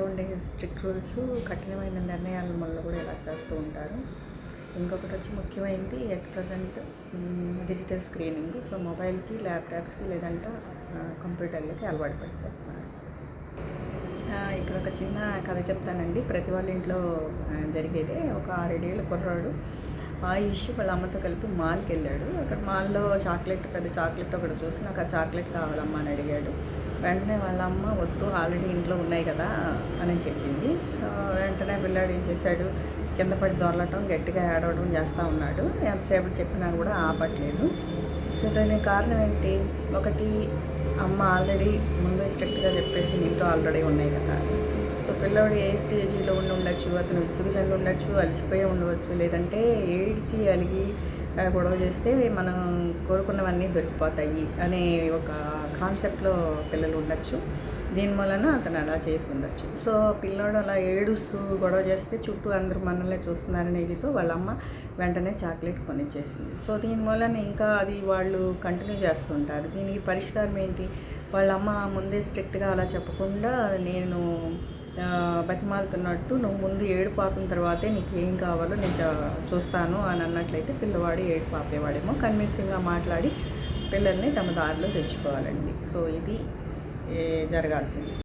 ఉండే strict rules, కఠినమైన నిర్ణయాల వల్ల కూడా ఇలా చేస్తూ ఉంటారు. ఇంకొకటి వచ్చి ముఖ్యమైనది at present digital screening. So మొబైల్కి, ల్యాప్టాప్స్కి లేదంటే కంప్యూటర్లకి అలవాటు పడిపోతున్నారు. ఇక్కడ ఒక చిన్న కథ చెప్తానండి. ప్రతి వాళ్ళ ఇంట్లో జరిగేదే. ఒక 6-7 ఏళ్ళ కుర్రాడు ఆయుష్ వాళ్ళ అమ్మతో కలిపి మాల్కి వెళ్ళాడు. అక్కడ మాల్లో పెద్ద చాక్లెట్ ఒకటి చూసి నాకు ఆ చాక్లెట్ కావాలమ్మా అని అడిగాడు. వెంటనే వాళ్ళ అమ్మ వద్దు, ఆల్రెడీ ఇంట్లో ఉన్నాయి కదా అని చెప్పింది. సో వెంటనే పిల్లాడు ఏం చేశాడు, కింద పడి దొరలటం, గట్టిగా ఏడవడం చేస్తూ ఉన్నాడు. ఎంతసేపు చెప్పినా కూడా ఆపట్లేదు. సో దానికి కారణం ఏంటి? ఒకటి, అమ్మ ఆల్రెడీ ముందే స్ట్రిక్ట్గా చెప్పేసి ఇంట్లో ఆల్రెడీ ఉన్నాయి కదా. సో పిల్లోడు ఏ స్టేజీలో ఉండొచ్చు, అతను విసుగు చెంది ఉండొచ్చు, అలసిపోయి ఉండవచ్చు, లేదంటే ఏడ్చి అలిగి గొడవ చేస్తే మనం కోరుకున్నవన్నీ దొరికిపోతాయి అనే ఒక కాన్సెప్ట్లో పిల్లలు ఉండొచ్చు. దీని వలన అతను అలా చేసి ఉండొచ్చు. సో పిల్లోడు అలా ఏడుస్తూ గొడవ చేస్తే చుట్టూ అందరూ మనల్ని చూస్తున్నారనే ఇదితో వాళ్ళ అమ్మ వెంటనే చాక్లెట్ కొనిచ్చేసింది. సో దీని వలన ఇంకా అది వాళ్ళు కంటిన్యూ చేస్తుంటారు. దీనికి పరిష్కారం ఏంటి? వాళ్ళ అమ్మ ముందే స్ట్రిక్ట్గా అలా చెప్పకుండా నేను బతిమాలుతున్నట్టు నువ్వు ముందు ఏడుపు ఆపిన తర్వాతే నీకు ఏం కావాలో నేను చూస్తాను అని అన్నట్లయితే పిల్లవాడు ఏడుపు ఆపేవాడేమో. కన్విన్సింగ్గా మాట్లాడి పిల్లల్ని తమ దారిలో తెచ్చుకోవాలండి. సో ఇది జరగాల్సింది.